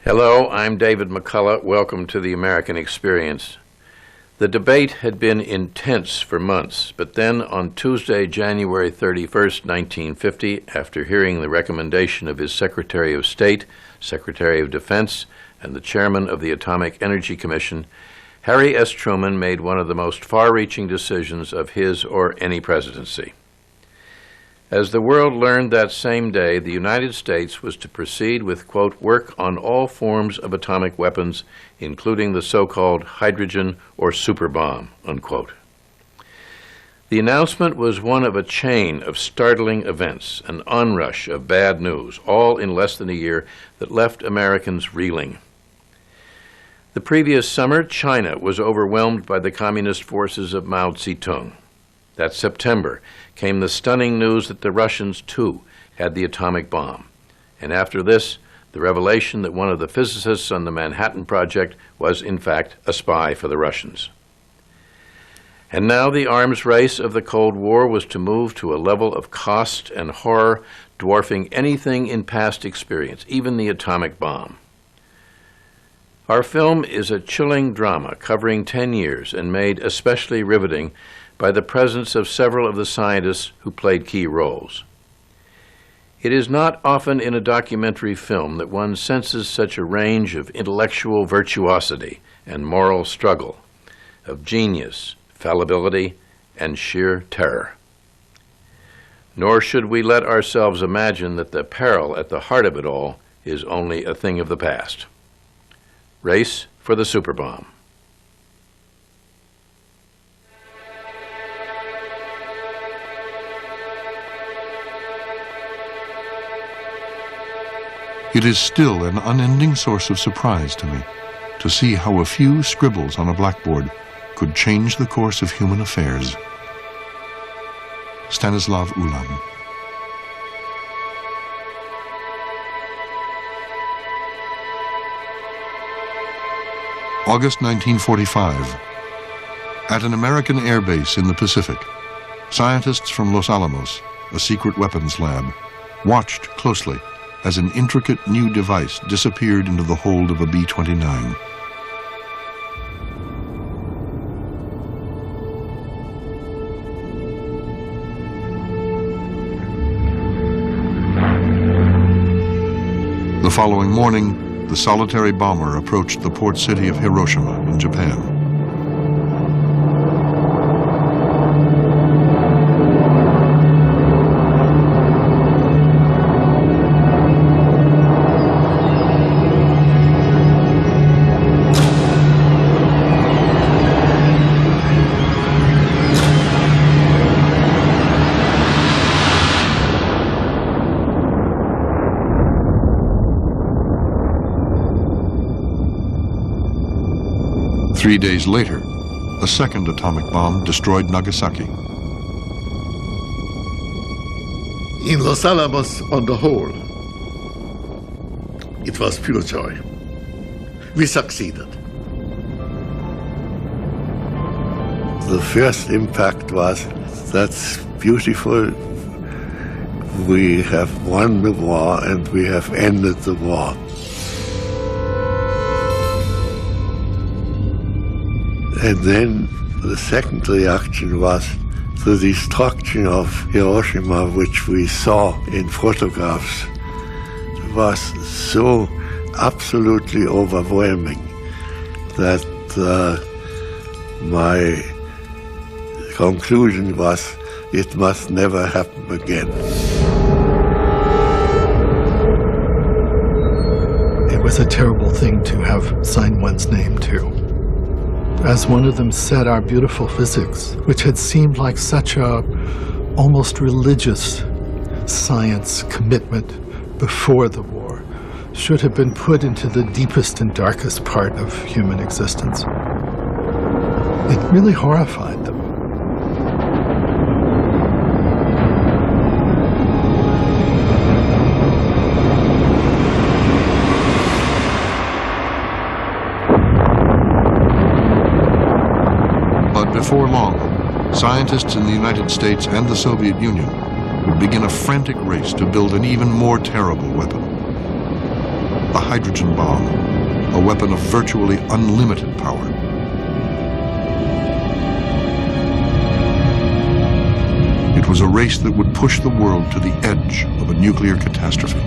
Hello, I'm David McCullough. Welcome to the American Experience. The debate had been intense for months, but then on Tuesday, January 31st, 1950, after hearing the recommendation of his Secretary of State, Secretary of Defense, and the Chairman of the Atomic Energy Commission, Harry S. Truman made one of the most far-reaching decisions of his or any presidency. As the world learned that same day, the United States was to proceed with, quote, work on all forms of atomic weapons, including the so-called hydrogen or superbomb, unquote. The announcement was one of a chain of startling events, an onrush of bad news, all in less than a year that left Americans reeling. The previous summer, China was overwhelmed by the communist forces of Mao Zedong. That September came the stunning news that the Russians, too, had the atomic bomb. And after this, the revelation that one of the physicists on the Manhattan Project was, in fact, a spy for the Russians. And now the arms race of the Cold War was to move to a level of cost and horror dwarfing anything in past experience, even the atomic bomb. Our film is a chilling drama covering 10 years and made especially riveting by the presence of several of the scientists who played key roles. It is not often in a documentary film that one senses such a range of intellectual virtuosity and moral struggle, of genius, fallibility, and sheer terror. Nor should we let ourselves imagine that the peril at the heart of it all is only a thing of the past. Race for the Superbomb. It is still an unending source of surprise to me to see how a few scribbles on a blackboard could change the course of human affairs. Stanislav Ulam. August 1945. At an American air base in the Pacific, scientists from Los Alamos, a secret weapons lab, watched closely as an intricate new device disappeared into the hold of a B-29. The following morning, the solitary bomber approached the port city of Hiroshima in Japan. Three days later, a second atomic bomb destroyed Nagasaki. In Los Alamos, on the whole, it was pure joy. We succeeded. The first impact was, that's beautiful. We have won the war and we have ended the war. And then the second reaction was the destruction of Hiroshima, which we saw in photographs. It was so absolutely overwhelming that my conclusion was it must never happen again. It was a terrible thing to have signed one's name to. As one of them said, our beautiful physics, which had seemed like such a almost religious science commitment before the war, should have been put into the deepest and darkest part of human existence. It really horrified them. Before long, scientists in the United States and the Soviet Union would begin a frantic race to build an even more terrible weapon. the hydrogen bomb, a weapon of virtually unlimited power. It was a race that would push the world to the edge of a nuclear catastrophe.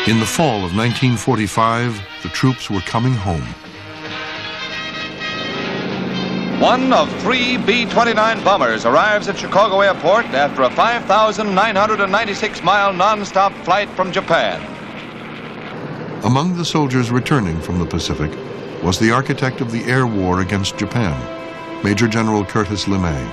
In the fall of 1945, the troops were coming home. One of 3 B-29 bombers arrives at Chicago Airport after a 5,996-mile non-stop flight from Japan. Among the soldiers returning from the Pacific was the architect of the air war against Japan, Major General Curtis LeMay.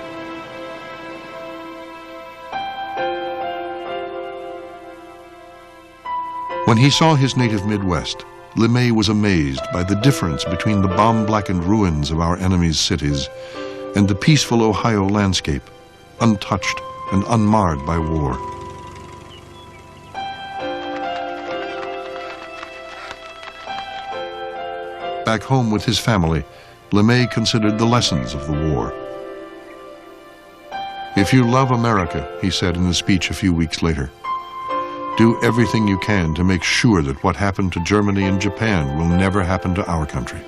When he saw his native Midwest, LeMay was amazed by the difference between the bomb-blackened ruins of our enemy's cities and the peaceful Ohio landscape, untouched and unmarred by war. Back home with his family, LeMay considered the lessons of the war. "If you love America," he said in a speech a few weeks later, "do everything you can to make sure that what happened to Germany and Japan will never happen to our country."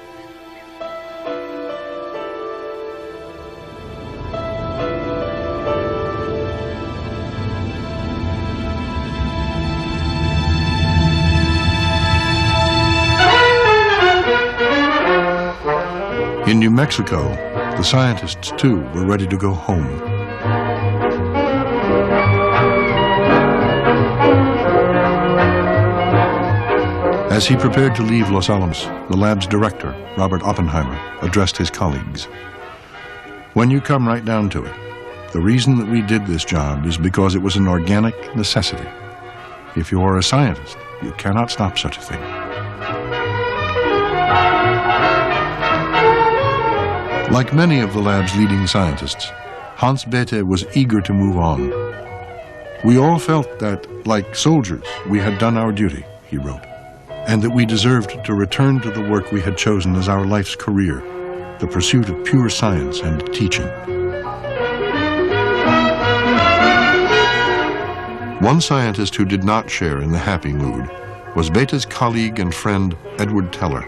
In New Mexico, the scientists too were ready to go home. As he prepared to leave Los Alamos, the lab's director, Robert Oppenheimer, addressed his colleagues. "When you come right down to it, the reason that we did this job is because it was an organic necessity. If you are a scientist, you cannot stop such a thing." Like many of the lab's leading scientists, Hans Bethe was eager to move on. "We all felt that, like soldiers, we had done our duty," he wrote, "and that we deserved to return to the work we had chosen as our life's career, the pursuit of pure science and teaching." One scientist who did not share in the happy mood was Bethe's colleague and friend, Edward Teller.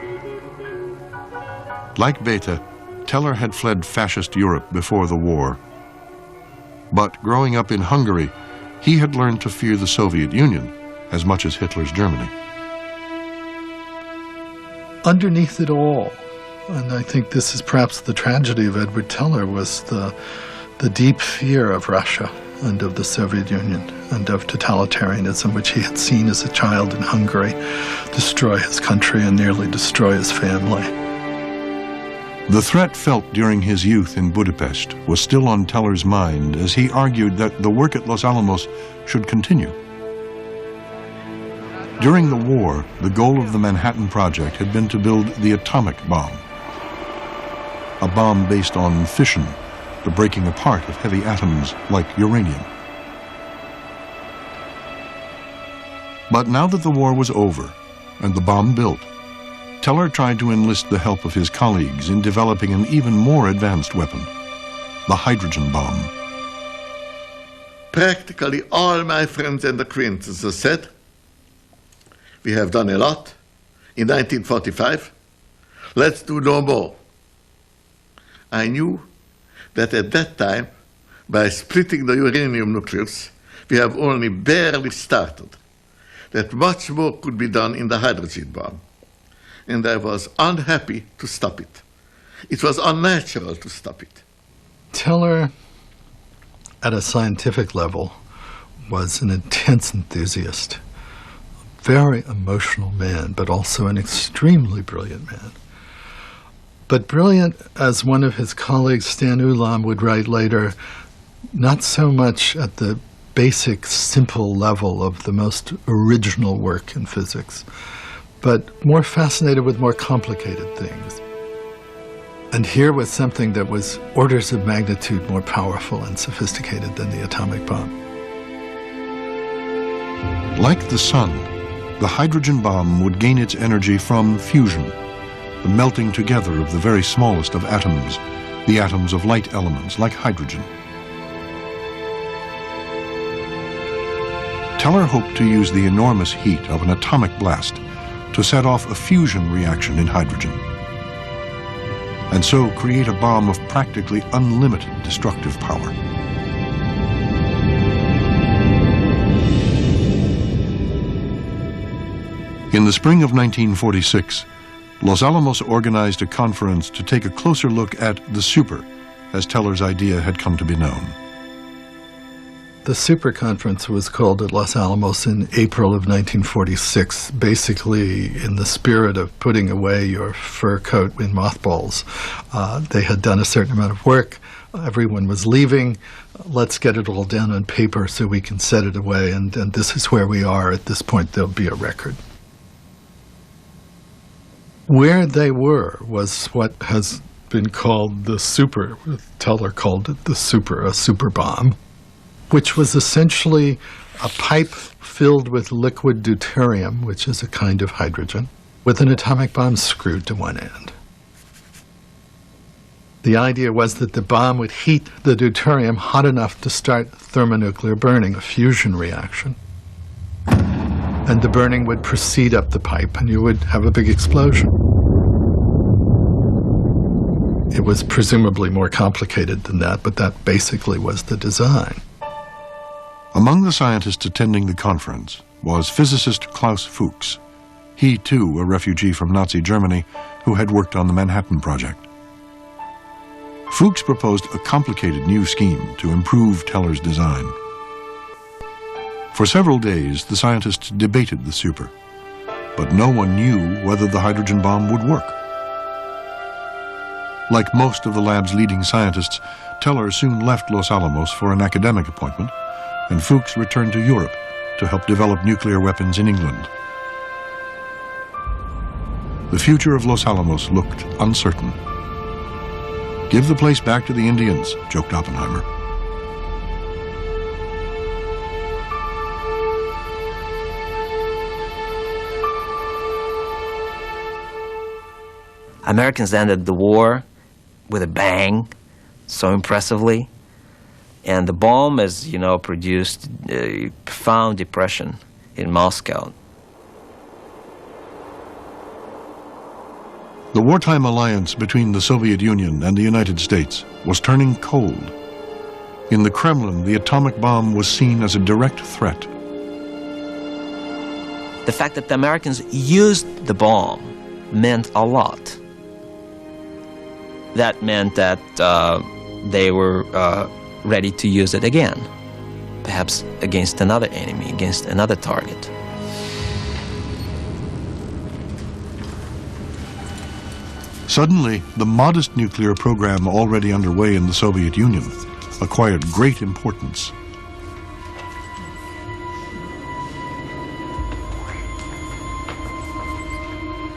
Like Bethe, Teller had fled fascist Europe before the war. But growing up in Hungary, he had learned to fear the Soviet Union as much as Hitler's Germany. Underneath it all, and I think this is perhaps the tragedy of Edward Teller, was the deep fear of Russia and of the Soviet Union and of totalitarianism, which he had seen as a child in Hungary destroy his country and nearly destroy his family. The threat felt during his youth in Budapest was still on Teller's mind as he argued that the work at Los Alamos should continue. During the war, the goal of the Manhattan Project had been to build the atomic bomb, a bomb based on fission, the breaking apart of heavy atoms like uranium. But now that the war was over and the bomb built, Teller tried to enlist the help of his colleagues in developing an even more advanced weapon, the hydrogen bomb. Practically all my friends and acquaintances said, "We have done a lot in 1945, let's do no more." I knew that at that time, by splitting the uranium nucleus, we have only barely started, that much more could be done in the hydrogen bomb. And I was unhappy to stop it. It was unnatural to stop it. Teller, at a scientific level, was an intense enthusiast, a very emotional man, but also an extremely brilliant man. But brilliant, as one of his colleagues, Stan Ulam, would write later, not so much at the basic, simple level of the most original work in physics, but more fascinated with more complicated things. And here was something that was orders of magnitude more powerful and sophisticated than the atomic bomb. Like the sun, the hydrogen bomb would gain its energy from fusion, the melting together of the very smallest of atoms, the atoms of light elements like hydrogen. Teller hoped to use the enormous heat of an atomic blast to set off a fusion reaction in hydrogen, and so create a bomb of practically unlimited destructive power. In the spring of 1946, Los Alamos organized a conference to take a closer look at the super, as Teller's idea had come to be known. The Super Conference was called at Los Alamos in April of 1946, basically in the spirit of putting away your fur coat in mothballs. They had done a certain amount of work. Everyone was leaving. Let's get it all down on paper so we can set it away, and this is where we are. At this point, there'll be a record. Where they were was what has been called the super. Teller called it the super, a superbomb, which was essentially a pipe filled with liquid deuterium, which is a kind of hydrogen, with an atomic bomb screwed to one end. The idea was that the bomb would heat the deuterium hot enough to start thermonuclear burning, a fusion reaction. And the burning would proceed up the pipe, and you would have a big explosion. It was presumably more complicated than that, but that basically was the design. Among the scientists attending the conference was physicist Klaus Fuchs. He, too, a refugee from Nazi Germany who had worked on the Manhattan Project. Fuchs proposed a complicated new scheme to improve Teller's design. For several days, the scientists debated the super, but no one knew whether the hydrogen bomb would work. Like most of the lab's leading scientists, Teller soon left Los Alamos for an academic appointment, and Fuchs returned to Europe to help develop nuclear weapons in England. The future of Los Alamos looked uncertain. "Give the place back to the Indians," joked Oppenheimer. Americans ended the war with a bang, so impressively. And the bomb, as you know, produced a profound depression in Moscow. The wartime alliance between the Soviet Union and the United States was turning cold. In the Kremlin, the atomic bomb was seen as a direct threat. The fact that the Americans used the bomb meant a lot. That meant that they were ready to use it again, perhaps against another enemy, against another target. Suddenly, the modest nuclear program already underway in the Soviet Union acquired great importance.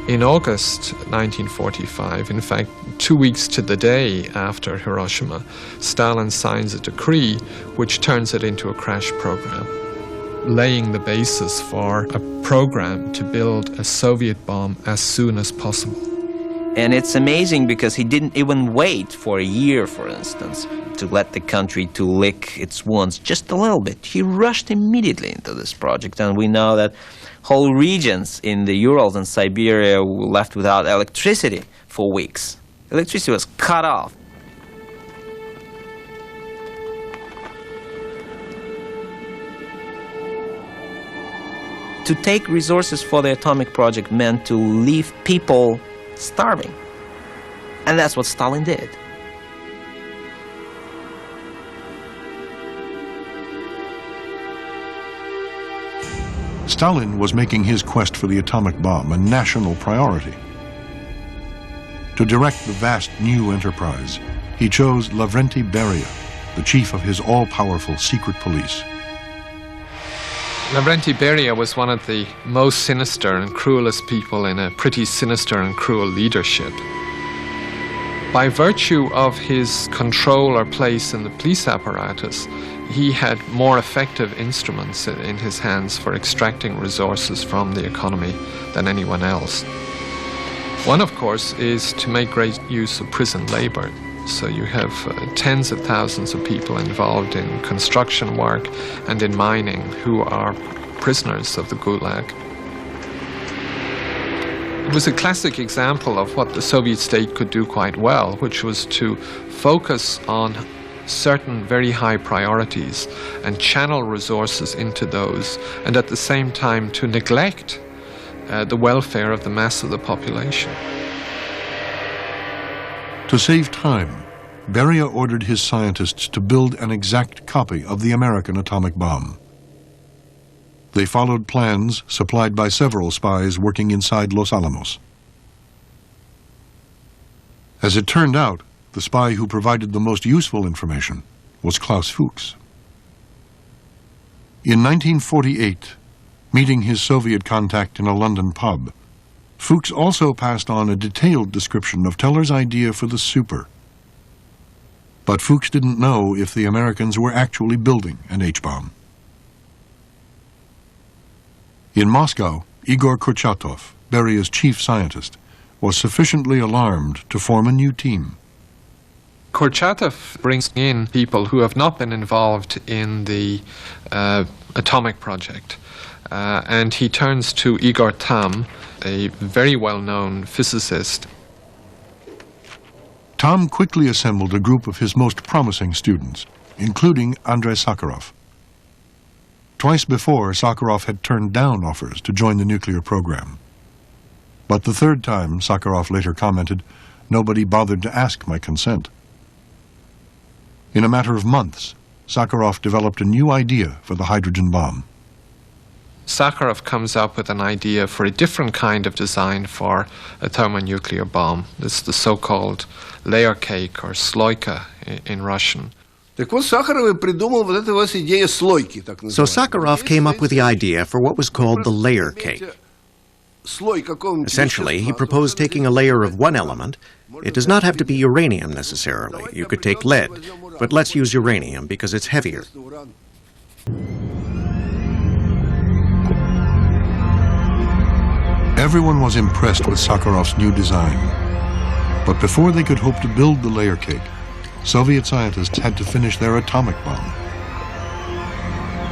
In August 1945, in fact, 2 weeks to the day after Hiroshima, Stalin signs a decree which turns it into a crash program, laying the basis for a program to build a Soviet bomb as soon as possible. And it's amazing because he didn't even wait for a year, for instance, to let the country to lick its wounds just a little bit. He rushed immediately into this project, and we know that whole regions in the Urals and Siberia were left without electricity for weeks. Electricity was cut off. To take resources for the atomic project meant to leave people starving. And that's what Stalin did. Stalin was making his quest for the atomic bomb a national priority. To direct the vast new enterprise, he chose Lavrenti Beria, the chief of his all-powerful secret police. Lavrenti Beria was one of the most sinister and cruelest people in a pretty sinister and cruel leadership. By virtue of his control or place in the police apparatus, he had more effective instruments in his hands for extracting resources from the economy than anyone else. One, of course, is to make great use of prison labor. So you have tens of thousands of people involved in construction work and in mining who are prisoners of the Gulag. It was a classic example of what the Soviet state could do quite well, which was to focus on certain very high priorities and channel resources into those, and at the same time to neglect the welfare of the mass of the population. To save time, Beria ordered his scientists to build an exact copy of the American atomic bomb. They followed plans supplied by several spies working inside Los Alamos. As it turned out, the spy who provided the most useful information was Klaus Fuchs. In 1948, meeting his Soviet contact in a London pub, Fuchs also passed on a detailed description of Teller's idea for the Super. But Fuchs didn't know if the Americans were actually building an H-bomb. In Moscow, Igor Kurchatov, Beria's chief scientist, was sufficiently alarmed to form a new team. Kurchatov brings in people who have not been involved in the atomic project. And he turns to Igor Tamm, a very well-known physicist. Tom quickly assembled a group of his most promising students, including Andrei Sakharov. Twice before, Sakharov had turned down offers to join the nuclear program. But the third time, Sakharov later commented, "Nobody bothered to ask my consent." In a matter of months, Sakharov developed a new idea for the hydrogen bomb. Sakharov comes up with an idea for a different kind of design for a thermonuclear bomb. It's the so-called layer cake, or sloika in Russian. So Sakharov came up with the idea for what was called the layer cake. Essentially, he proposed taking a layer of one element. It does not have to be uranium necessarily. You could take lead, but let's use uranium because it's heavier. Everyone was impressed with Sakharov's new design. But before they could hope to build the layer cake, Soviet scientists had to finish their atomic bomb.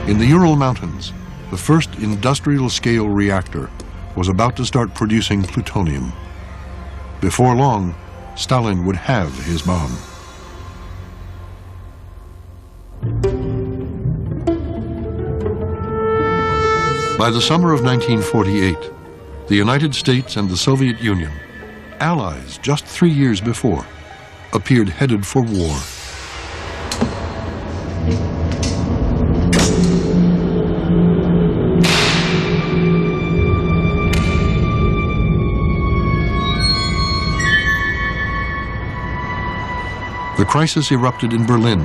In the Ural Mountains, the first industrial-scale reactor was about to start producing plutonium. Before long, Stalin would have his bomb. By the summer of 1948, the United States and the Soviet Union, allies just 3 years before, appeared headed for war. The crisis erupted in Berlin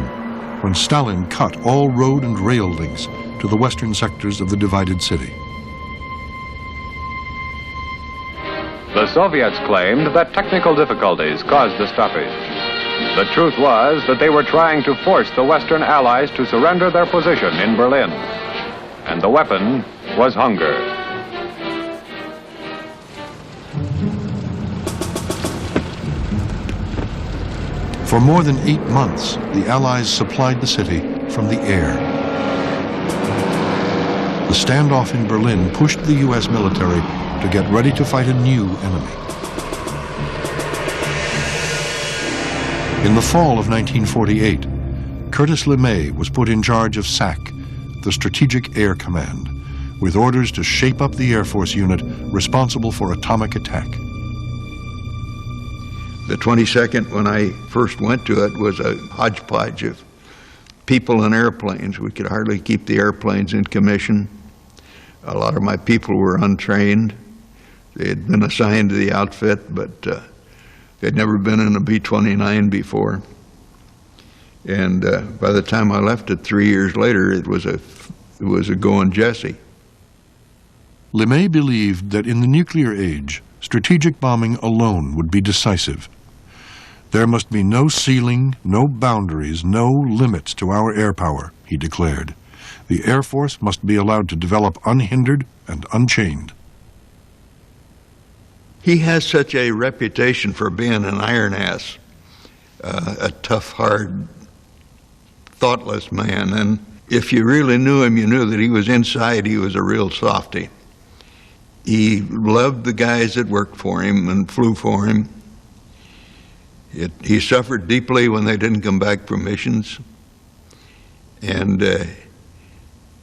when Stalin cut all road and rail links to the western sectors of the divided city. The Soviets claimed that technical difficulties caused the stoppage. The truth was that they were trying to force the Western Allies to surrender their position in Berlin. And the weapon was hunger. For more than 8 months, the Allies supplied the city from the air. The standoff in Berlin pushed the U.S. military to get ready to fight a new enemy. In the fall of 1948, Curtis LeMay was put in charge of SAC, the Strategic Air Command, with orders to shape up the Air Force unit responsible for atomic attack. The 22nd, when I first went to it, was a hodgepodge of people and airplanes. We could hardly keep the airplanes in commission. A lot of my people were untrained. They had been assigned to the outfit, but they'd never been in a B-29 before. And by the time I left it 3 years later, it was a was a going Jesse. LeMay believed that in the nuclear age, strategic bombing alone would be decisive. There must be no ceiling, no boundaries, no limits to our air power, he declared. The Air Force must be allowed to develop unhindered and unchained. He has such a reputation for being an iron ass, a tough, hard, thoughtless man. And if you really knew him, you knew that he was inside, he was a real softy. He loved the guys that worked for him and flew for him. He suffered deeply when they didn't come back from missions. And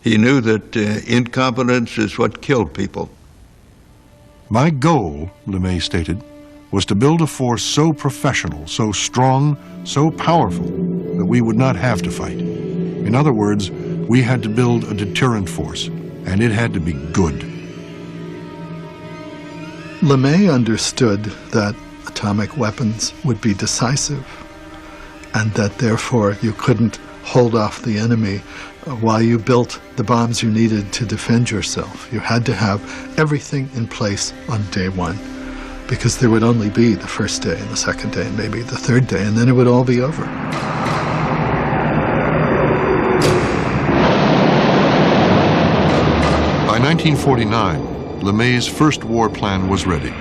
he knew that incompetence is what killed people. My goal, LeMay stated, was to build a force so professional, so strong, so powerful that we would not have to fight. In other words, we had to build a deterrent force, and it had to be good. LeMay understood that atomic weapons would be decisive, and that therefore you couldn't hold off the enemy while you built the bombs you needed to defend yourself. You had to have everything in place on day one, because there would only be the first day and the second day and maybe the third day, and then it would all be over. By 1949, LeMay's first war plan was ready.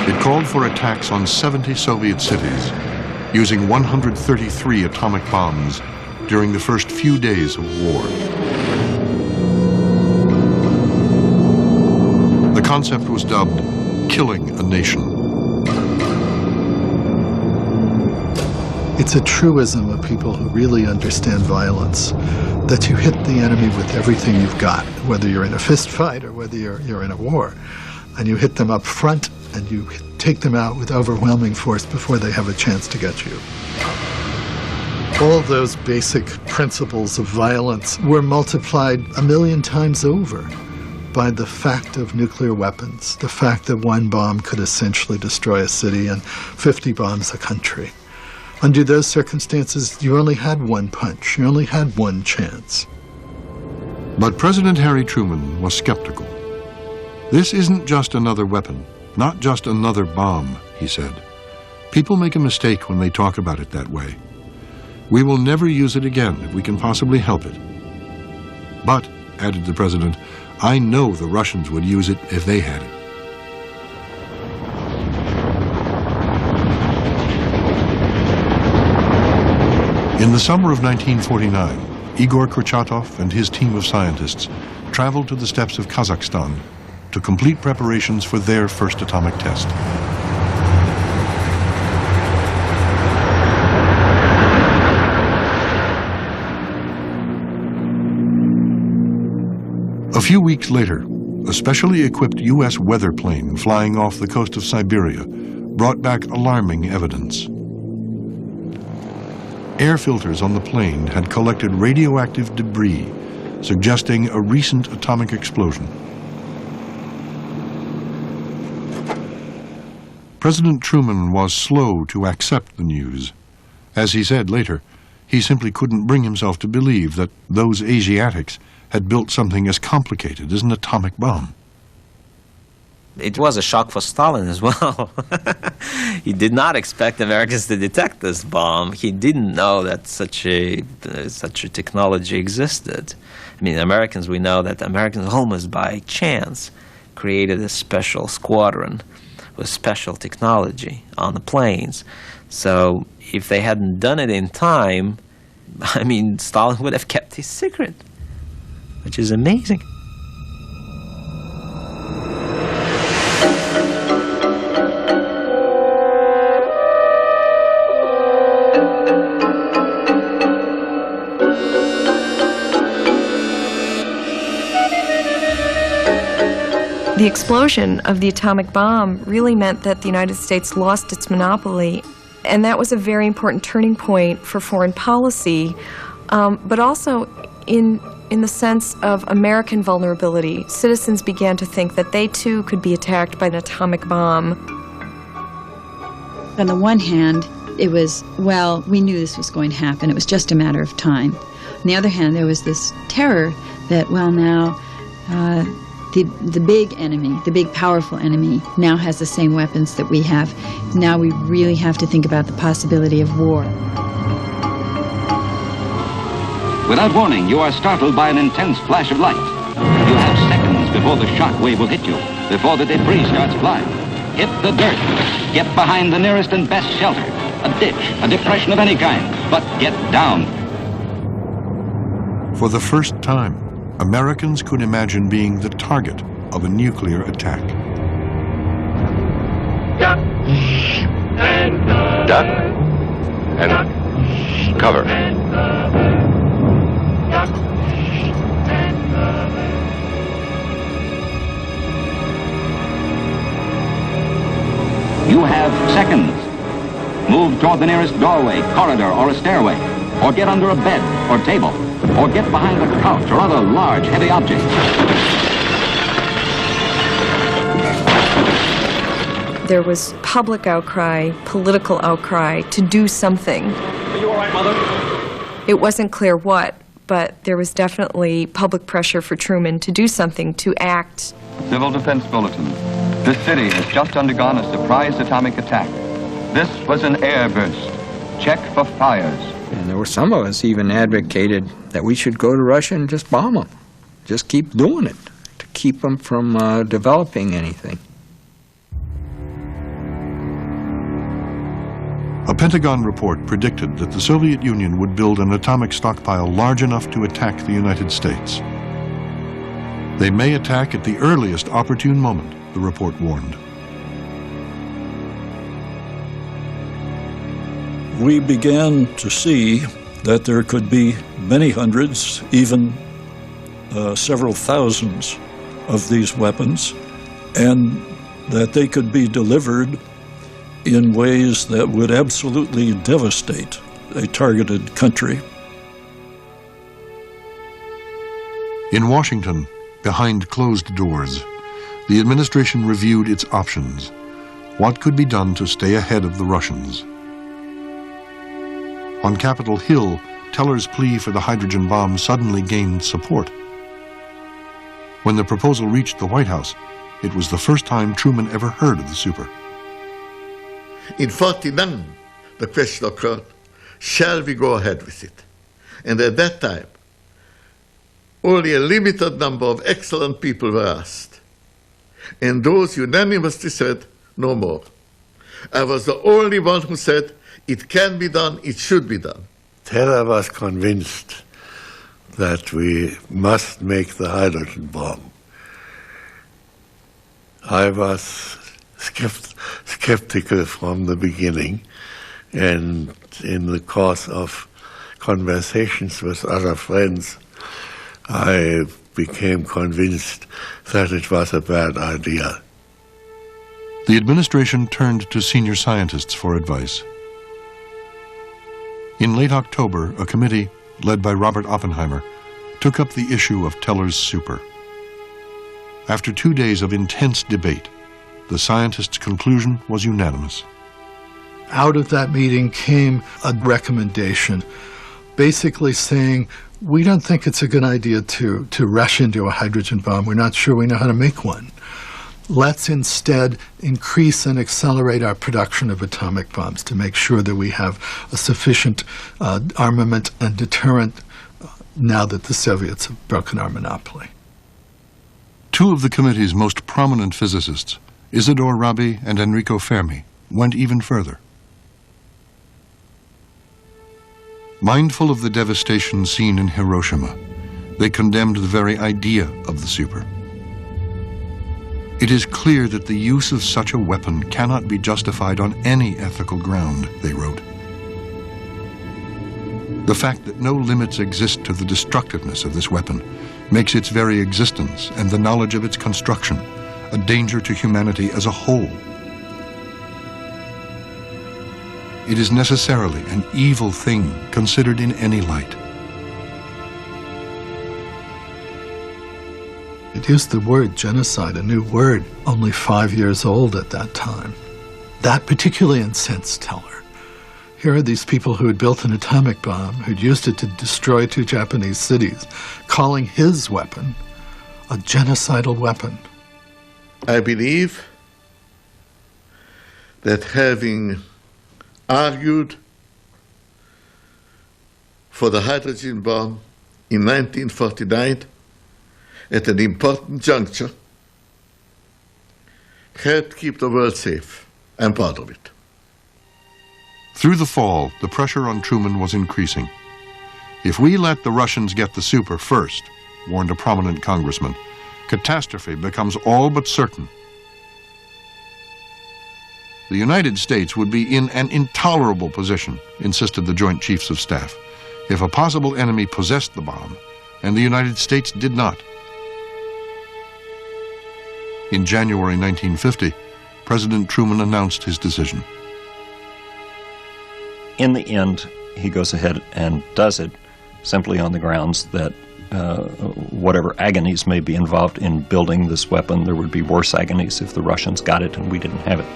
It called for attacks on 70 Soviet cities, using 133 atomic bombs during the first few days of war. The concept was dubbed killing a nation. It's a truism of people who really understand violence, that you hit the enemy with everything you've got, whether you're in a fist fight or whether you're in a war. And you hit them up front, and you take them out with overwhelming force before they have a chance to get you. All those basic principles of violence were multiplied 1,000,000 times over by the fact of nuclear weapons, the fact that one bomb could essentially destroy a city and 50 bombs a country. Under those circumstances, you only had one punch, you only had one chance. But President Harry Truman was skeptical. This isn't just another weapon, not just another bomb, he said. People make a mistake when they talk about it that way. We will never use it again if we can possibly help it. But, added the president, I know the Russians would use it if they had it. In the summer of 1949, Igor Kurchatov and his team of scientists traveled to the steppes of Kazakhstan to complete preparations for their first atomic test. A few weeks later, a specially equipped U.S. weather plane flying off the coast of Siberia brought back alarming evidence. Air filters on the plane had collected radioactive debris, suggesting a recent atomic explosion. President Truman was slow to accept the news. As he said later, he simply couldn't bring himself to believe that those Asiatics had built something as complicated as an atomic bomb. It was a shock for Stalin as well. He did not expect Americans to detect this bomb. He didn't know that such a technology existed. I mean, Americans, we know that Americans almost by chance created a special squadron with special technology on the planes. So if they hadn't done it in time, I mean, Stalin would have kept his secret, which is amazing. The explosion of the atomic bomb really meant that the United States lost its monopoly, and that was a very important turning point for foreign policy, but also in the sense of American vulnerability. Citizens began to think that they too could be attacked by an atomic bomb. On the one hand, it was, well, we knew this was going to happen. It was just a matter of time. On the other hand, there was this terror that, well, now the big enemy, the big powerful enemy, now has the same weapons that we have. Now we really have to think about the possibility of war. Without warning, you are startled by an intense flash of light. You have seconds before the shock wave will hit you, before the debris starts flying. Hit the dirt. Get behind the nearest and best shelter. A ditch, a depression of any kind, but get down. For the first time, Americans could imagine being the target of a nuclear attack. Duck and cover. You have seconds. Move toward the nearest doorway, corridor, or a stairway, or get under a bed or table, or get behind a couch or other large, heavy object. There was public outcry, political outcry to do something. Are you all right, Mother? It wasn't clear what, but there was definitely public pressure for Truman to do something, to act. Civil Defense Bulletin. This city has just undergone a surprise atomic attack. This was an airburst. Check for fires. And there were some of us even advocated that we should go to Russia and just bomb them. Just keep doing it to keep them from developing anything. A Pentagon report predicted that the Soviet Union would build an atomic stockpile large enough to attack the United States. They may attack at the earliest opportune moment, the report warned. We began to see that there could be many hundreds, even several thousands of these weapons, and that they could be delivered in ways that would absolutely devastate a targeted country. In Washington, behind closed doors, the administration reviewed its options. What could be done to stay ahead of the Russians? On Capitol Hill, Teller's plea for the hydrogen bomb suddenly gained support. When the proposal reached the White House, it was the first time Truman ever heard of the super. In 1949, the question occurred, shall we go ahead with it? And at that time, only a limited number of excellent people were asked. And those unanimously said, no more. I was the only one who said, it can be done, it should be done. Teller was convinced that we must make the hydrogen bomb. I was skeptical from the beginning, and in the course of conversations with other friends, I became convinced that it was a bad idea. The administration turned to senior scientists for advice. In late October, a committee, led by Robert Oppenheimer, took up the issue of Teller's super. After 2 days of intense debate, the scientists' conclusion was unanimous. Out of that meeting came a recommendation basically saying, we don't think it's a good idea to rush into a hydrogen bomb. We're not sure we know how to make one. Let's instead increase and accelerate our production of atomic bombs to make sure that we have a sufficient armament and deterrent now that the Soviets have broken our monopoly. Two of the committee's most prominent physicists, Isidore Rabi and Enrico Fermi, went even further. Mindful of the devastation seen in Hiroshima, they condemned the very idea of the super. It is clear that the use of such a weapon cannot be justified on any ethical ground, they wrote. The fact that no limits exist to the destructiveness of this weapon makes its very existence and the knowledge of its construction a danger to humanity as a whole. It is necessarily an evil thing considered in any light. It used the word genocide, a new word, only 5 years old at that time. That particularly incensed Teller. Here are these people who had built an atomic bomb, who'd used it to destroy 2 Japanese cities, calling his weapon a genocidal weapon. I believe that having argued for the hydrogen bomb in 1949 at an important juncture helped keep the world safe. I'm proud of it. Through the fall, the pressure on Truman was increasing. If we let the Russians get the super first, warned a prominent congressman, catastrophe becomes all but certain. The United States would be in an intolerable position, insisted the Joint Chiefs of Staff, if a possible enemy possessed the bomb and the United States did not. In January 1950, President Truman announced his decision. In the end, he goes ahead and does it simply on the grounds that whatever agonies may be involved in building this weapon, there would be worse agonies if the Russians got it and we didn't have it.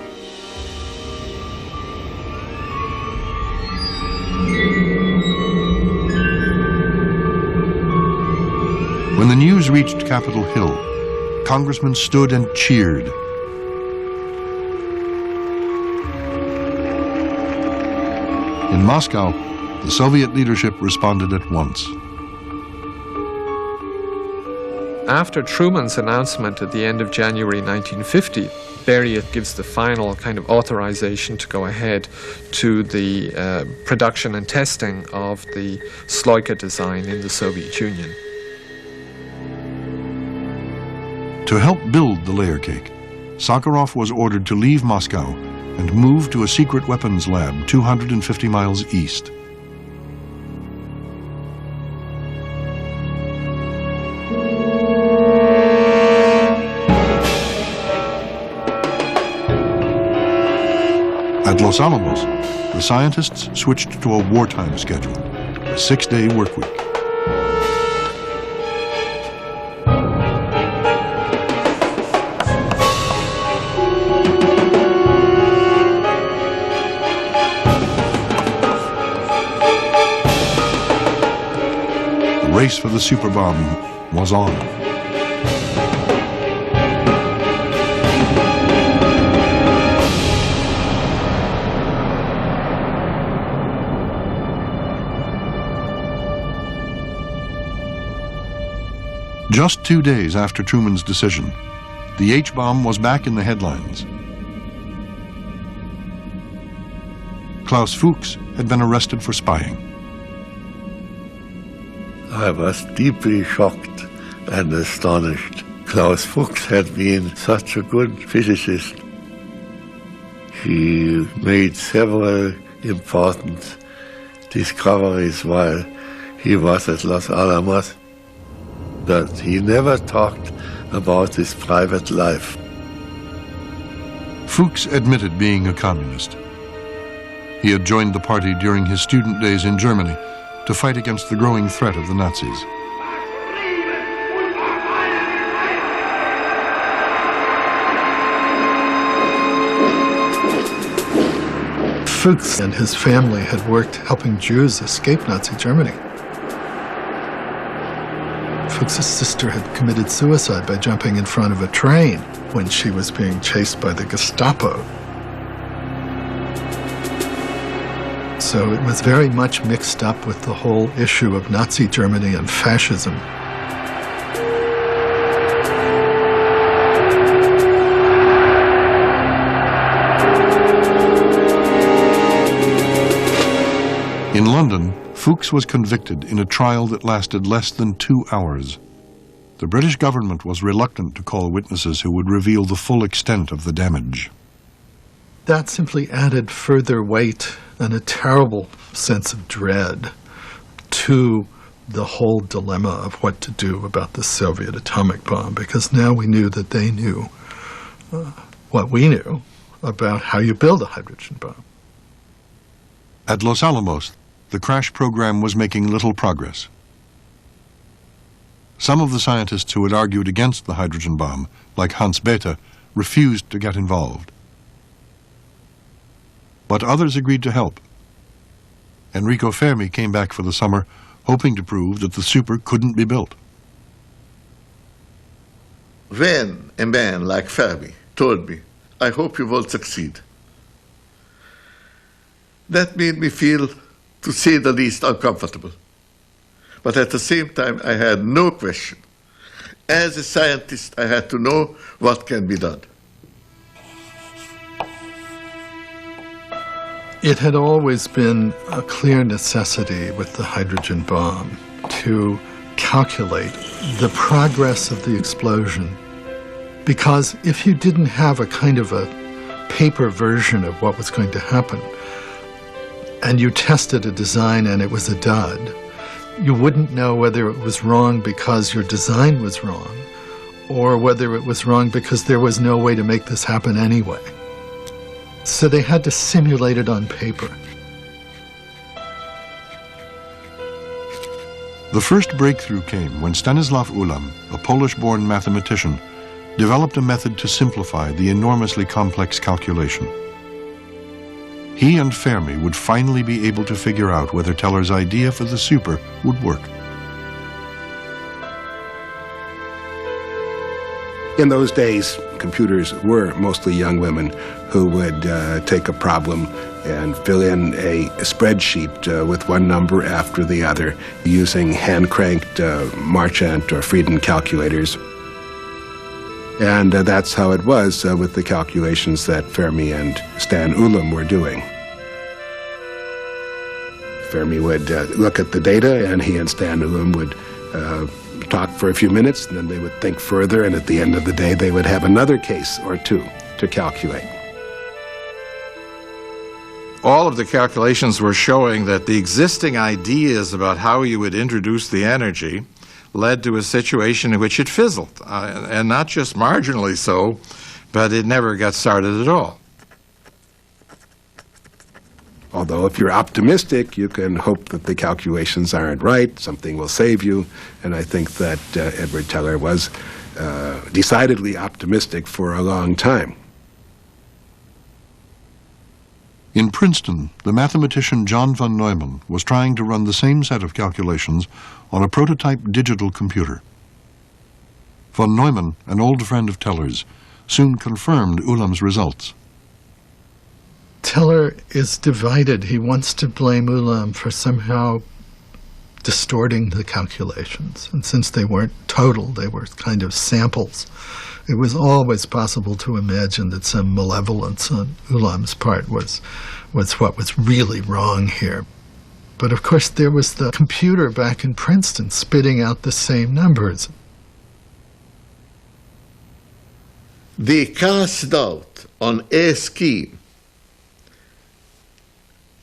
When the news reached Capitol Hill, congressmen stood and cheered. In Moscow, the Soviet leadership responded at once. After Truman's announcement at the end of January 1950, Beria gives the final kind of authorization to go ahead to the production and testing of the Sloika design in the Soviet Union. To help build the layer cake, Sakharov was ordered to leave Moscow and move to a secret weapons lab 250 miles east. At Los Alamos, the scientists switched to a wartime schedule, a 6-day work week. The race for the Superbomb was on. Just 2 days after Truman's decision, the H-bomb was back in the headlines. Klaus Fuchs had been arrested for spying. I was deeply shocked and astonished. Klaus Fuchs had been such a good physicist. He made several important discoveries while he was at Los Alamos, but he never talked about his private life. Fuchs admitted being a communist. He had joined the party during his student days in Germany to fight against the growing threat of the Nazis. Fuchs and his family had worked helping Jews escape Nazi Germany. Fuchs's sister had committed suicide by jumping in front of a train when she was being chased by the Gestapo. So it was very much mixed up with the whole issue of Nazi Germany and fascism. In London, Fuchs was convicted in a trial that lasted less than 2 hours. The British government was reluctant to call witnesses who would reveal the full extent of the damage. That simply added further weight and a terrible sense of dread to the whole dilemma of what to do about the Soviet atomic bomb, because now we knew that they knew what we knew about how you build a hydrogen bomb. At Los Alamos, the crash program was making little progress. Some of the scientists who had argued against the hydrogen bomb, like Hans Bethe, refused to get involved. But others agreed to help. Enrico Fermi came back for the summer, hoping to prove that the Super couldn't be built. When a man like Fermi told me, "I hope you will succeed," that made me feel, to say the least, uncomfortable. But at the same time, I had no question. As a scientist, I had to know what can be done. It had always been a clear necessity with the hydrogen bomb to calculate the progress of the explosion, because if you didn't have a kind of a paper version of what was going to happen, and you tested a design and it was a dud, you wouldn't know whether it was wrong because your design was wrong, or whether it was wrong because there was no way to make this happen anyway. So they had to simulate it on paper. The first breakthrough came when Stanislav Ulam, a Polish-born mathematician, developed a method to simplify the enormously complex calculation. He and Fermi would finally be able to figure out whether Teller's idea for the Super would work. In those days, computers were mostly young women who would take a problem and fill in a spreadsheet with one number after the other using hand-cranked Marchant or Frieden calculators. And that's how it was with the calculations that Fermi and Stan Ulam were doing. Fermi would look at the data, and he and Stan Ulam would talk for a few minutes, and then they would think further, and at the end of the day they would have another case or two to calculate. All of the calculations were showing that the existing ideas about how you would introduce the energy led to a situation in which it fizzled, and not just marginally so, but it never got started at all. Although if you're optimistic, you can hope that the calculations aren't right, something will save you, and I think that Edward Teller was decidedly optimistic for a long time. In Princeton, the mathematician John von Neumann was trying to run the same set of calculations on a prototype digital computer. Von Neumann, an old friend of Teller's, soon confirmed Ulam's results. Teller is divided. He wants to blame Ulam for somehow distorting the calculations. And since they weren't total, they were kind of samples, it was always possible to imagine that some malevolence on Ulam's part was what was really wrong here. But of course there was the computer back in Princeton spitting out the same numbers. They cast doubt on a scheme.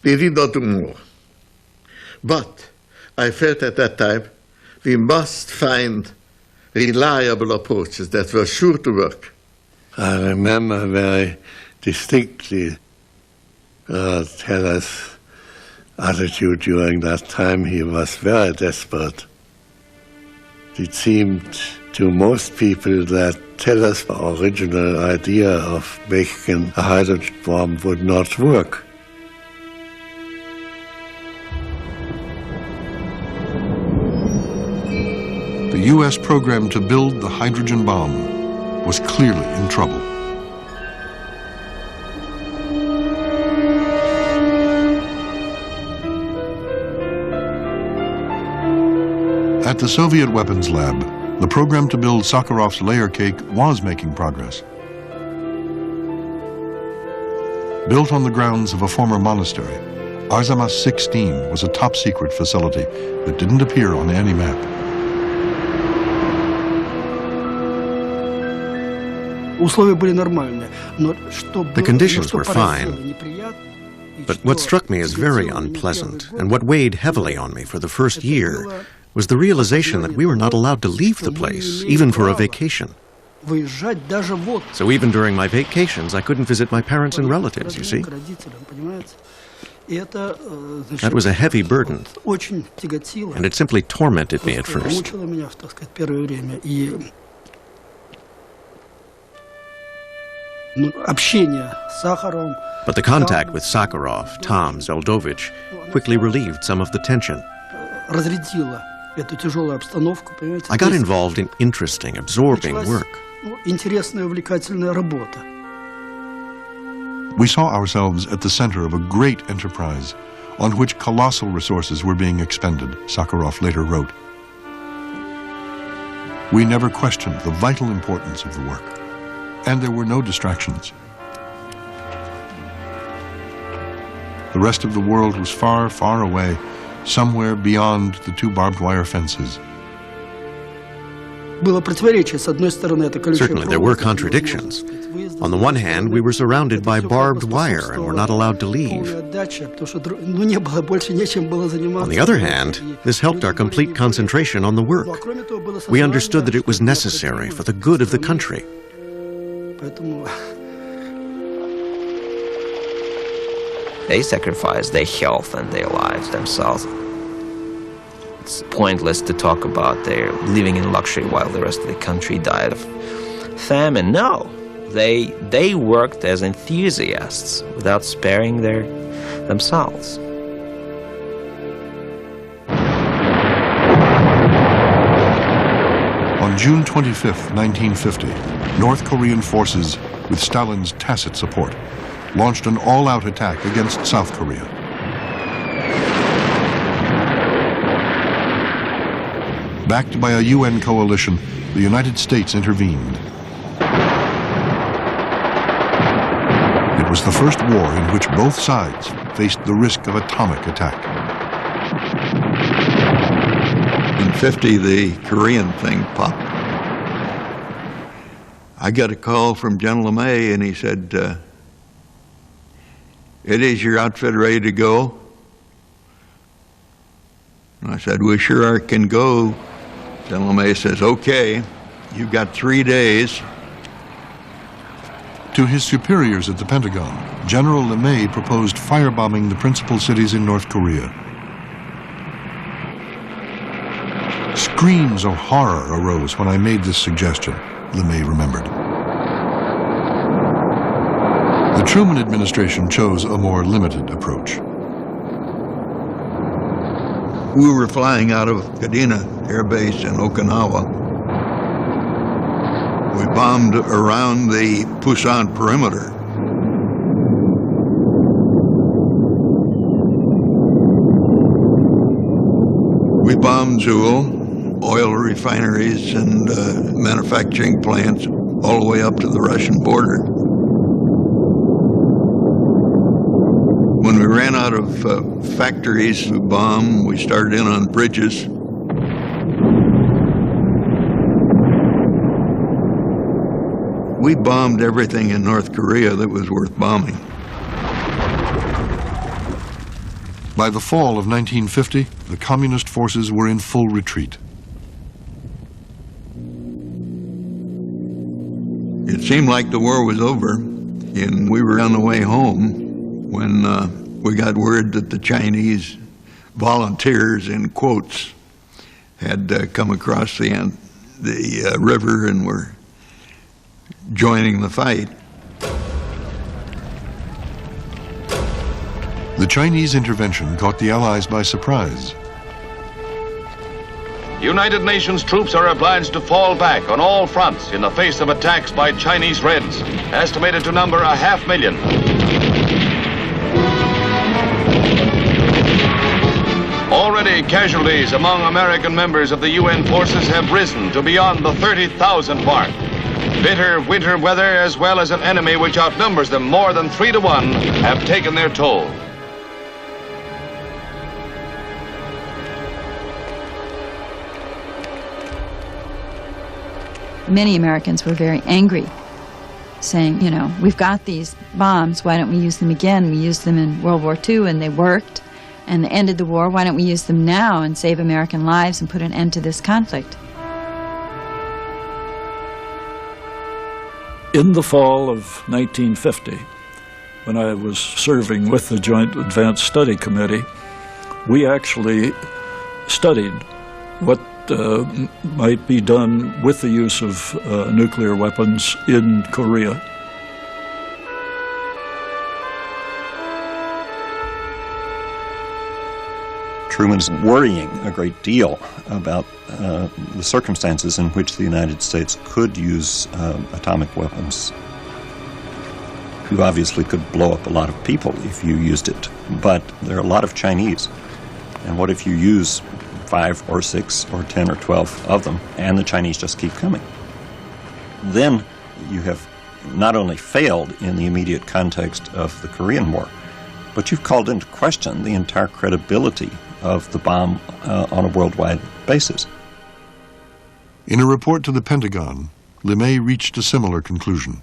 They did not do more. But I felt at that time we must find reliable approaches that were sure to work. I remember very distinctly Teller's attitude during that time. He was very desperate. It seemed to most people that Teller's original idea of making a hydrogen bomb would not work. The U.S. program to build the hydrogen bomb was clearly in trouble. At the Soviet weapons lab, the program to build Sakharov's layer cake was making progress. Built on the grounds of a former monastery, Arzamas 16 was a top-secret facility that didn't appear on any map. The conditions were fine, but what struck me as very unpleasant, and what weighed heavily on me for the first year, was the realization that we were not allowed to leave the place, even for a vacation. So even during my vacations, I couldn't visit my parents and relatives, you see. That was a heavy burden, and it simply tormented me at first. But the contact with Sakharov, Tom, Zeldovich quickly relieved some of the tension. I got involved in interesting, absorbing work. We saw ourselves at the center of a great enterprise on which colossal resources were being expended, Sakharov later wrote. We never questioned the vital importance of the work, and there were no distractions. The rest of the world was far, far away, somewhere beyond the two barbed wire fences. Certainly, there were contradictions. On the one hand, we were surrounded by barbed wire and were not allowed to leave. On the other hand, this helped our complete concentration on the work. We understood that it was necessary for the good of the country. They sacrificed their health and their lives themselves. It's pointless to talk about their living in luxury while the rest of the country died of famine. No, they worked as enthusiasts without sparing themselves. On June 25, 1950, North Korean forces, with Stalin's tacit support, launched an all-out attack against South Korea. Backed by a UN coalition, the United States intervened. It was the first war in which both sides faced the risk of atomic attack. In '50, the Korean thing popped. I got a call from General LeMay, and he said, "Is your outfit ready to go?" And I said, "We sure can go." General LeMay says, "Okay, you've got 3 days." To his superiors at the Pentagon, General LeMay proposed firebombing the principal cities in North Korea. Screams of horror arose when I made this suggestion, LeMay remembered. The Truman administration chose a more limited approach. We were flying out of Kadena Air Base in Okinawa. We bombed around the Pusan perimeter. We bombed Zool, oil refineries and manufacturing plants all the way up to the Russian border. When we ran out of factories to bomb, we started in on bridges. We bombed everything in North Korea that was worth bombing. By the fall of 1950, the communist forces were in full retreat. It seemed like the war was over, and we were on the way home when we got word that the Chinese volunteers, in quotes, had come across the river and were joining the fight. The Chinese intervention caught the Allies by surprise. United Nations troops are obliged to fall back on all fronts in the face of attacks by Chinese Reds, estimated to number 500,000. Already, casualties among American members of the UN forces have risen to beyond the 30,000 mark. Bitter winter weather, as well as an enemy which outnumbers them more than 3 to 1, have taken their toll. Many Americans were very angry, saying, you know, we've got these bombs, why don't we use them again? We used them in World War II and they worked and they ended the war. Why don't we use them now and save American lives and put an end to this conflict? In the fall of 1950, when I was serving with the Joint Advanced Study Committee, we actually studied what might be done with the use of nuclear weapons in Korea. Truman's worrying a great deal about the circumstances in which the United States could use atomic weapons. You obviously could blow up a lot of people if you used it, but there are a lot of Chinese. And what if you use 5 or 6 or 10 or 12 of them, and the Chinese just keep coming? Then you have not only failed in the immediate context of the Korean War, but you've called into question the entire credibility of the bomb on a worldwide basis. In a report to the Pentagon, LeMay reached a similar conclusion.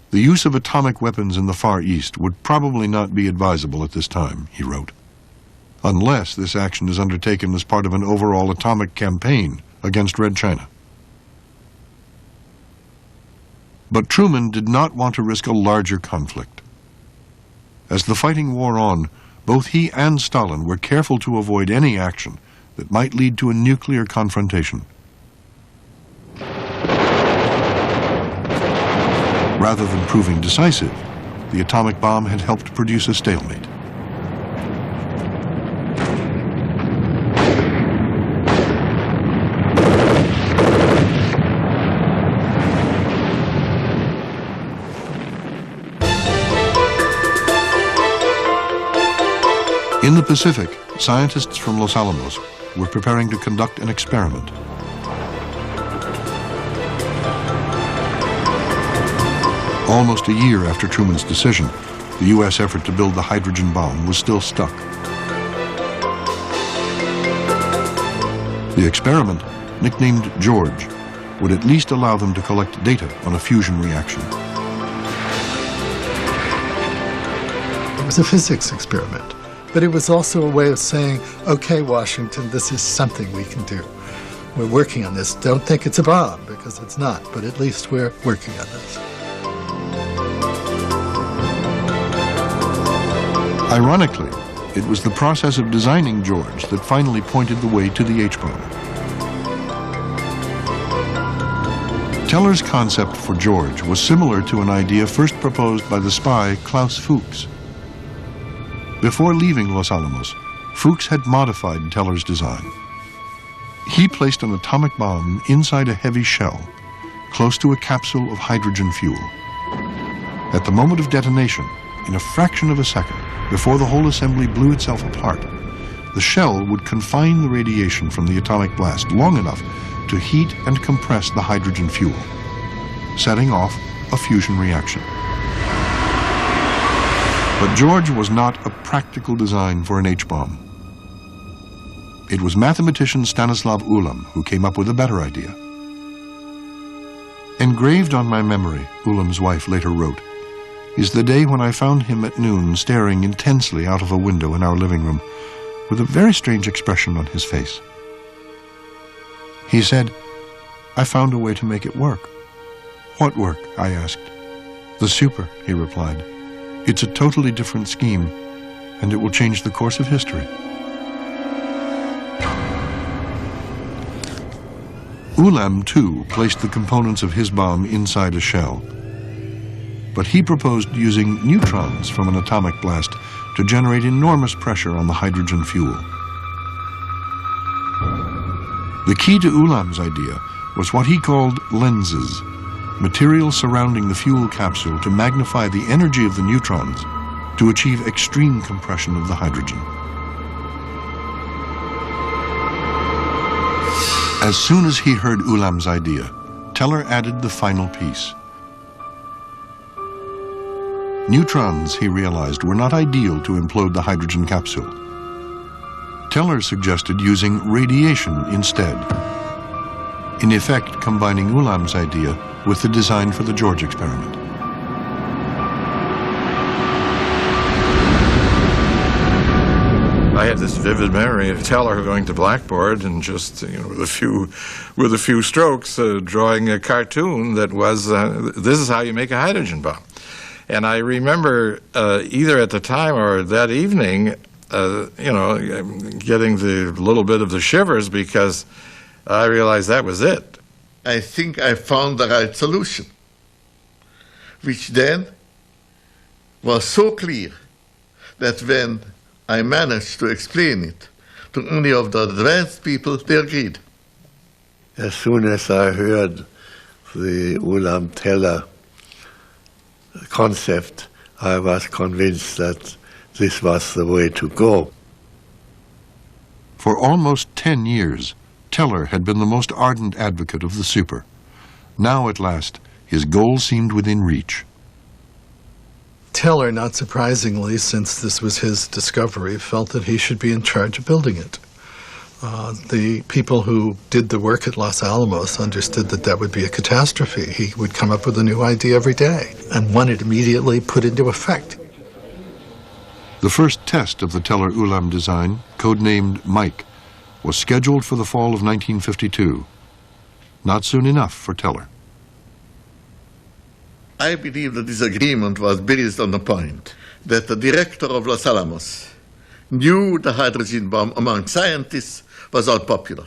The use of atomic weapons in the Far East would probably not be advisable at this time, he wrote, unless this action is undertaken as part of an overall atomic campaign against Red China. But Truman did not want to risk a larger conflict. As the fighting wore on, both he and Stalin were careful to avoid any action that might lead to a nuclear confrontation. Rather than proving decisive, the atomic bomb had helped produce a stalemate. In the Pacific, scientists from Los Alamos were preparing to conduct an experiment. Almost a year after Truman's decision, the U.S. effort to build the hydrogen bomb was still stuck. The experiment, nicknamed George, would at least allow them to collect data on a fusion reaction. It was a physics experiment, but it was also a way of saying, okay, Washington, this is something we can do. We're working on this. Don't think it's a bomb, because it's not, but at least we're working on this. Ironically, it was the process of designing George that finally pointed the way to the H-bomb. Teller's concept for George was similar to an idea first proposed by the spy Klaus Fuchs. Before leaving Los Alamos, Fuchs had modified Teller's design. He placed an atomic bomb inside a heavy shell, close to a capsule of hydrogen fuel. At the moment of detonation, in a fraction of a second, before the whole assembly blew itself apart, the shell would confine the radiation from the atomic blast long enough to heat and compress the hydrogen fuel, setting off a fusion reaction. But George was not a practical design for an H-bomb. It was mathematician Stanislav Ulam who came up with a better idea. Engraved on my memory, Ulam's wife later wrote, is the day when I found him at noon staring intensely out of a window in our living room with a very strange expression on his face. He said, I found a way to make it work. What work? I asked. The super, he replied. It's a totally different scheme, and it will change the course of history. Ulam, too, placed the components of his bomb inside a shell. But he proposed using neutrons from an atomic blast to generate enormous pressure on the hydrogen fuel. The key to Ulam's idea was what he called lenses, material surrounding the fuel capsule to magnify the energy of the neutrons to achieve extreme compression of the hydrogen. As soon as he heard Ulam's idea, Teller added the final piece. Neutrons, he realized, were not ideal to implode the hydrogen capsule. Teller suggested using radiation instead, in effect combining Ulam's idea with the design for the George experiment. I had this vivid memory of Teller going to blackboard and just, with a few strokes, drawing a cartoon that was, this is how you make a hydrogen bomb. And I remember either at the time or that evening, getting the little bit of the shivers because I realized that was it. I think I found the right solution, which then was so clear that when I managed to explain it, to any of the advanced people, they agreed. As soon as I heard the Ulam Teller concept, I was convinced that this was the way to go. For almost 10 years, Teller had been the most ardent advocate of the super. Now, at last, his goal seemed within reach. Teller, not surprisingly, since this was his discovery, felt that he should be in charge of building it. The people who did the work at Los Alamos understood that that would be a catastrophe. He would come up with a new idea every day and want it immediately put into effect. The first test of the Teller Ulam design, codenamed Mike, was scheduled for the fall of 1952. Not soon enough for Teller. I believe that this agreement was based on the point that the director of Los Alamos knew the hydrogen bomb among scientists was unpopular.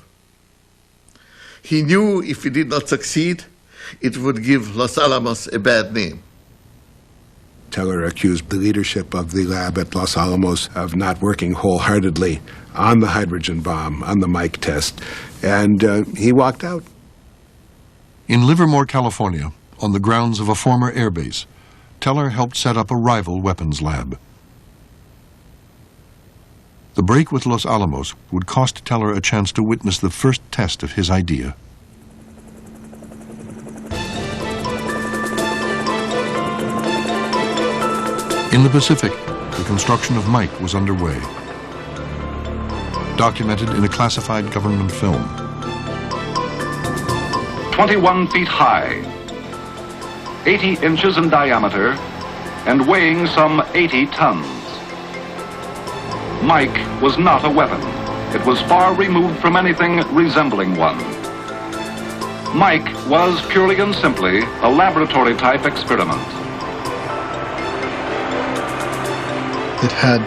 He knew if he did not succeed, it would give Los Alamos a bad name. Teller accused the leadership of the lab at Los Alamos of not working wholeheartedly on the hydrogen bomb, on the Mike test, and he walked out. In Livermore, California, on the grounds of a former airbase, Teller helped set up a rival weapons lab. The break with Los Alamos would cost Teller a chance to witness the first test of his idea. In the Pacific, the construction of Mike was underway. Documented in a classified government film. 21 feet high, 80 inches in diameter, and weighing some 80 tons. Mike was not a weapon. It was far removed from anything resembling one. Mike was purely and simply a laboratory-type experiment. It had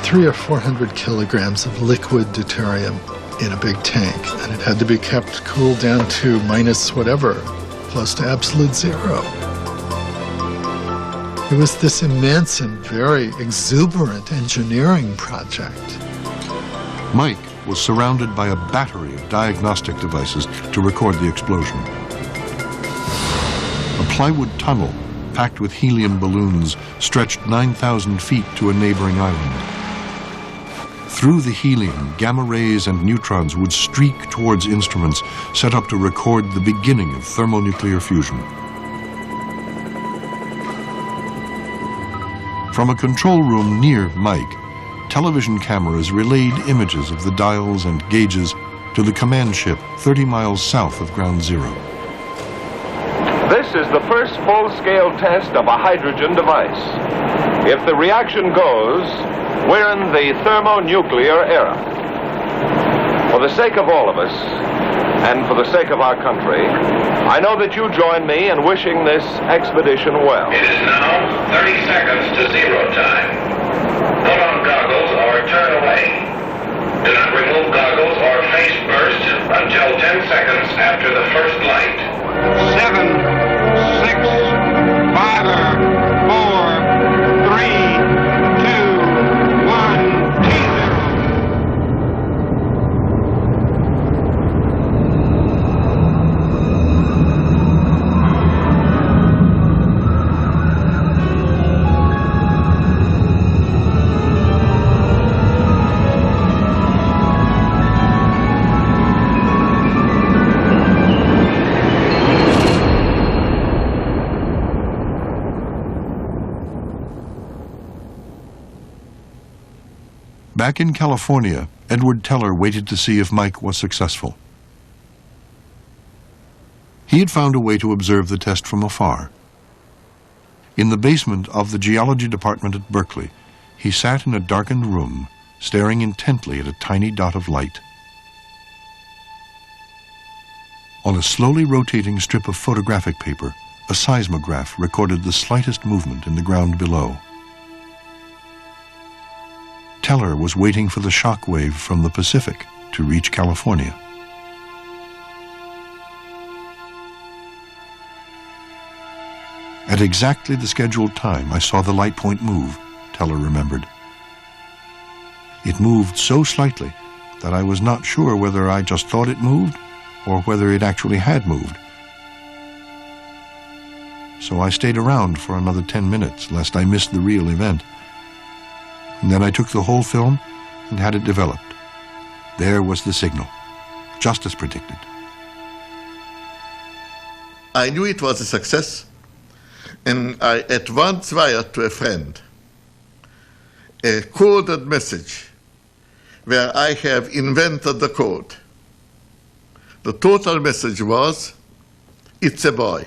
300 or 400 kilograms of liquid deuterium in a big tank, and it had to be kept cooled down to minus whatever, close to absolute zero. It was this immense and very exuberant engineering project. Mike was surrounded by a battery of diagnostic devices to record the explosion. A plywood tunnel packed with helium balloons stretched 9,000 feet to a neighboring island. Through the helium, gamma rays and neutrons would streak towards instruments set up to record the beginning of thermonuclear fusion. From a control room near Mike, television cameras relayed images of the dials and gauges to the command ship 30 miles south of Ground Zero. This is the first full-scale test of a hydrogen device. If the reaction goes, we're in the thermonuclear era. For the sake of all of us, and for the sake of our country, I know that you join me in wishing this expedition well. It is now 30 seconds to zero time. Put on goggles or turn away. Do not remove goggles or face burst until 10 seconds after the first light. 7, 6, 5, 4, 3, 2, 1, T0. Back in California, Edward Teller waited to see if Mike was successful. He had found a way to observe the test from afar. In the basement of the geology department at Berkeley, he sat in a darkened room, staring intently at a tiny dot of light. On a slowly rotating strip of photographic paper, a seismograph recorded the slightest movement in the ground below. Teller was waiting for the shock wave from the Pacific to reach California. At exactly the scheduled time, I saw the light point move, Teller remembered. It moved so slightly that I was not sure whether I just thought it moved or whether it actually had moved. So I stayed around for another 10 minutes, lest I missed the real event. And then I took the whole film and had it developed. There was the signal, just as predicted. I knew it was a success, and I at once wired to a friend a coded message where I have invented the code. The total message was, "It's a boy."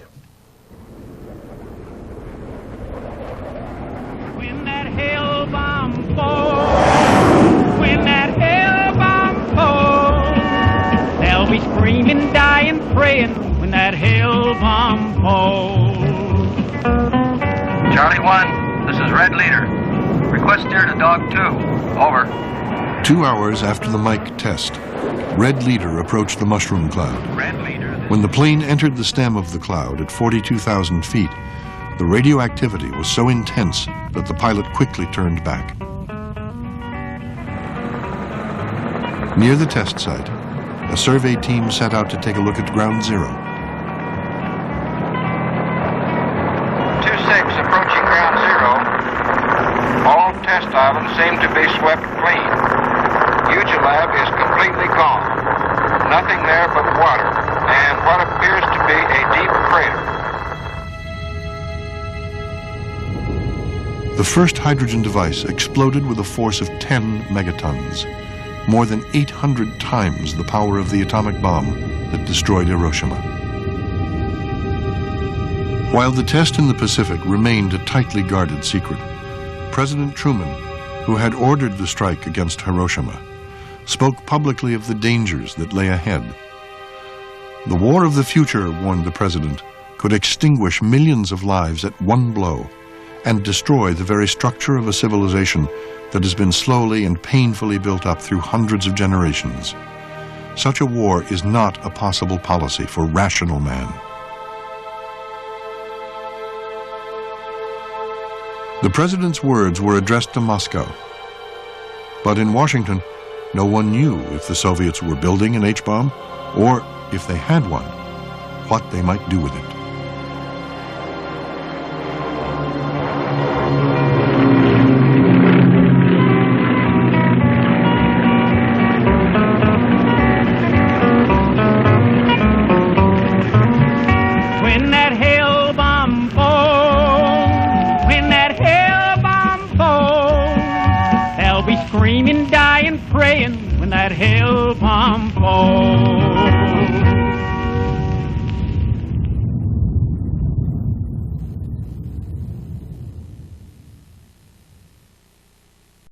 When that hell bomb falls, when that hell bomb falls, they'll be screaming, dying, praying when that hell bomb falls. Charlie 1, this is Red Leader. Request steer to Dog 2. Over. 2 hours after the mic test, Red Leader approached the mushroom cloud. When the plane entered the stem of the cloud at 42,000 feet, the radioactivity was so intense that the pilot quickly turned back. Near the test site, a survey team set out to take a look at Ground Zero. 2-6 approaching Ground Zero. All test islands seem to be swept clean. Lab is completely calm. Nothing there but water and what appears to be a deep crater. The first hydrogen device exploded with a force of 10 megatons, more than 800 times the power of the atomic bomb that destroyed Hiroshima. While the test in the Pacific remained a tightly guarded secret, President Truman, who had ordered the strike against Hiroshima, spoke publicly of the dangers that lay ahead. The war of the future, warned the president, could extinguish millions of lives at one blow and destroy the very structure of a civilization that has been slowly and painfully built up through hundreds of generations. Such a war is not a possible policy for rational man. The president's words were addressed to Moscow, but in Washington, no one knew if the Soviets were building an H-bomb or, if they had one, what they might do with it.